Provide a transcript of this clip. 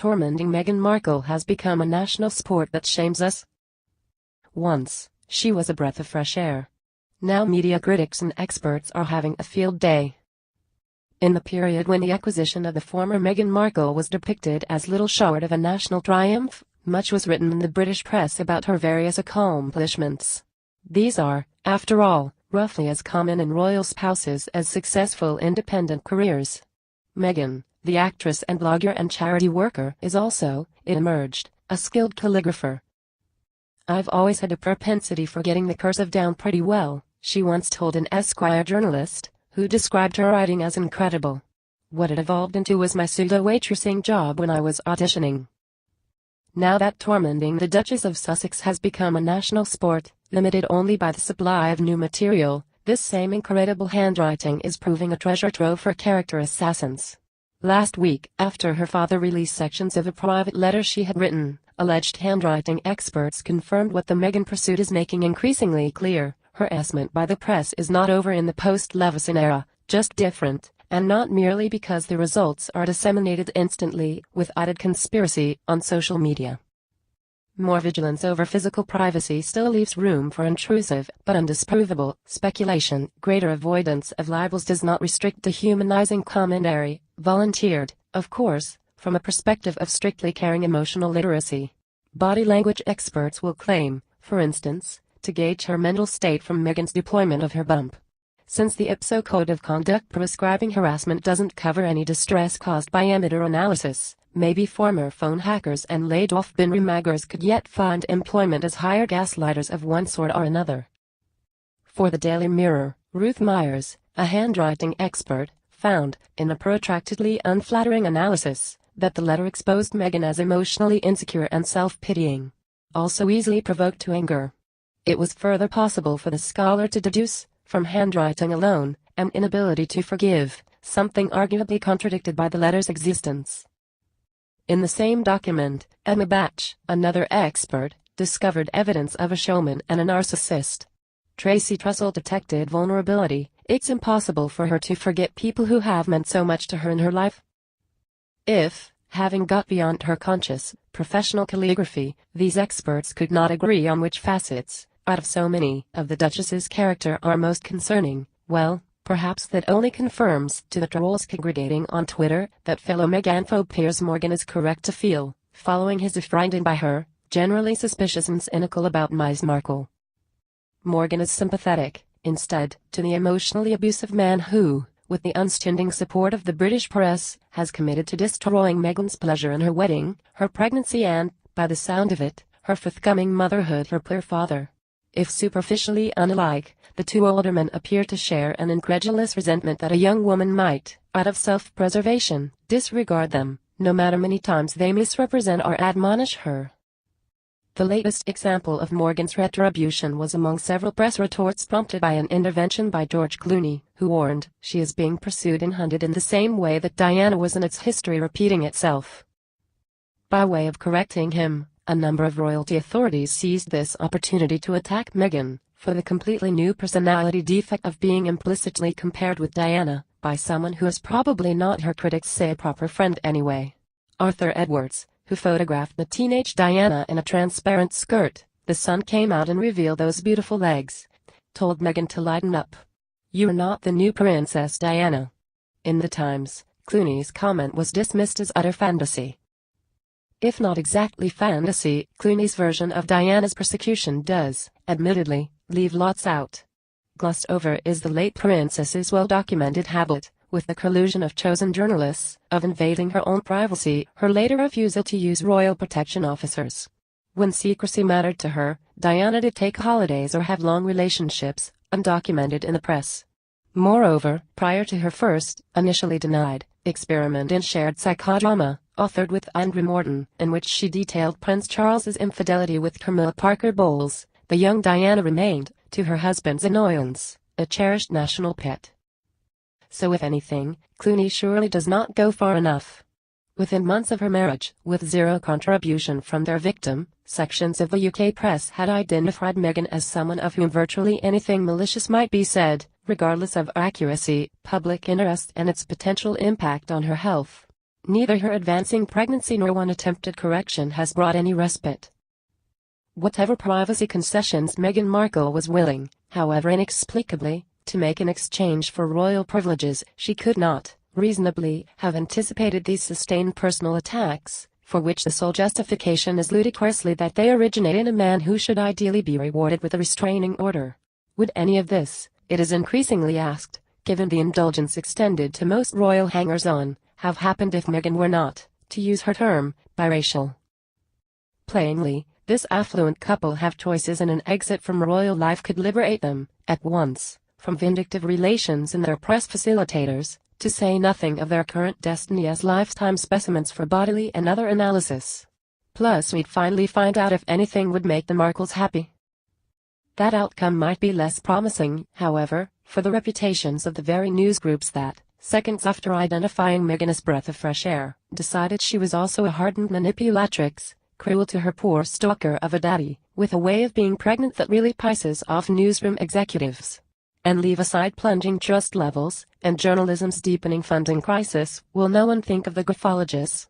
Tormenting Meghan Markle has become a national sport that shames us. Once, she was a breath of fresh air. Now media critics and experts are having a field day. In the period when the acquisition of the former Meghan Markle was depicted as little short of a national triumph, much was written in the British press about her various accomplishments. These are, after all, roughly as common in royal spouses as successful independent careers. Meghan, the actress and blogger and charity worker, is also, it emerged, a skilled calligrapher. "I've always had a propensity for getting the cursive down pretty well," she once told an Esquire journalist, who described her writing as incredible. "What it evolved into was my pseudo-waitressing job when I was auditioning." Now that tormenting the Duchess of Sussex has become a national sport, limited only by the supply of new material, this same incredible handwriting is proving a treasure trove for character assassins. Last week, after her father released sections of a private letter she had written, alleged handwriting experts confirmed what the Meghan pursuit is making increasingly clear: harassment by the press is not over in the post-Leveson era, just different, and not merely because the results are disseminated instantly, with added conspiracy, on social media. More vigilance over physical privacy still leaves room for intrusive, but undisprovable, speculation. Greater avoidance of libels does not restrict dehumanizing commentary, volunteered, of course, from a perspective of strictly caring emotional literacy. Body language experts will claim, for instance, to gauge her mental state from Meghan's deployment of her bump. Since the IPSO Code of Conduct prescribing harassment doesn't cover any distress caused by emitter analysis, maybe former phone hackers and laid-off bin remaggers could yet find employment as hired gaslighters of one sort or another. For the Daily Mirror, Ruth Myers, a handwriting expert, found, in a protractedly unflattering analysis, that the letter exposed Meghan as emotionally insecure and self-pitying, also easily provoked to anger. It was further possible for the scholar to deduce, from handwriting alone, an inability to forgive, something arguably contradicted by the letter's existence. In the same document, Emma Batch, another expert, discovered evidence of a showman and a narcissist. Tracy Trussell detected vulnerability. It's impossible for her to forget people who have meant so much to her in her life. If, having got beyond her conscious, professional calligraphy, these experts could not agree on which facets, out of so many, of the Duchess's character are most concerning, well, perhaps that only confirms to the trolls congregating on Twitter that fellow Meghanphobe Piers Morgan is correct to feel, following his befriending by her, generally suspicious and cynical about Ms. Markle. Morgan is sympathetic, instead, to the emotionally abusive man who, with the unstinting support of the British press, has committed to destroying Meghan's pleasure in her wedding, her pregnancy and, by the sound of it, her forthcoming motherhood. Her poor father. If superficially unlike, the two older men appear to share an incredulous resentment that a young woman might, out of self-preservation, disregard them, no matter many times they misrepresent or admonish her. The latest example of Morgan's retribution was among several press retorts prompted by an intervention by George Clooney, who warned, "She is being pursued and hunted in the same way that Diana was, and its history repeating itself." By way of correcting him, a number of royalty authorities seized this opportunity to attack Meghan for the completely new personality defect of being implicitly compared with Diana by someone who is probably not, her critics say, a proper friend anyway. Arthur Edwards, who photographed the teenage Diana in a transparent skirt, "The sun came out and revealed those beautiful legs," told Meghan to lighten up. "You're not the new Princess Diana." In the Times, Clooney's comment was dismissed as utter fantasy. If not exactly fantasy, Clooney's version of Diana's persecution does, admittedly, leave lots out. Glossed over is the late princess's well-documented habit, with the collusion of chosen journalists, of invading her own privacy, her later refusal to use royal protection officers. When secrecy mattered to her, Diana did take holidays or have long relationships, undocumented in the press. Moreover, prior to her first, initially denied, experiment in shared psychodrama, authored with Andrew Morton, in which she detailed Prince Charles's infidelity with Camilla Parker Bowles, the young Diana remained, to her husband's annoyance, a cherished national pet. So if anything, Clooney surely does not go far enough. Within months of her marriage, with zero contribution from their victim, sections of the UK press had identified Meghan as someone of whom virtually anything malicious might be said, regardless of accuracy, public interest and its potential impact on her health. Neither her advancing pregnancy nor one attempted correction has brought any respite. Whatever privacy concessions Meghan Markle was willing, however inexplicably, to make in exchange for royal privileges, she could not, reasonably, have anticipated these sustained personal attacks, for which the sole justification is ludicrously that they originate in a man who should ideally be rewarded with a restraining order. Would any of this, it is increasingly asked, given the indulgence extended to most royal hangers-on, have happened if Meghan were not, to use her term, biracial? Plainly, this affluent couple have choices, and an exit from royal life could liberate them, at once, from vindictive relations and their press facilitators, to say nothing of their current destiny as lifetime specimens for bodily and other analysis. Plus, we'd finally find out if anything would make the Markles happy. That outcome might be less promising, however, for the reputations of the very news groups that, seconds after identifying Meghan as breath of fresh air, decided she was also a hardened manipulatrix, cruel to her poor stalker of a daddy, with a way of being pregnant that really pisses off newsroom executives. And leave aside plunging trust levels and journalism's deepening funding crisis, will no one think of the graphologists,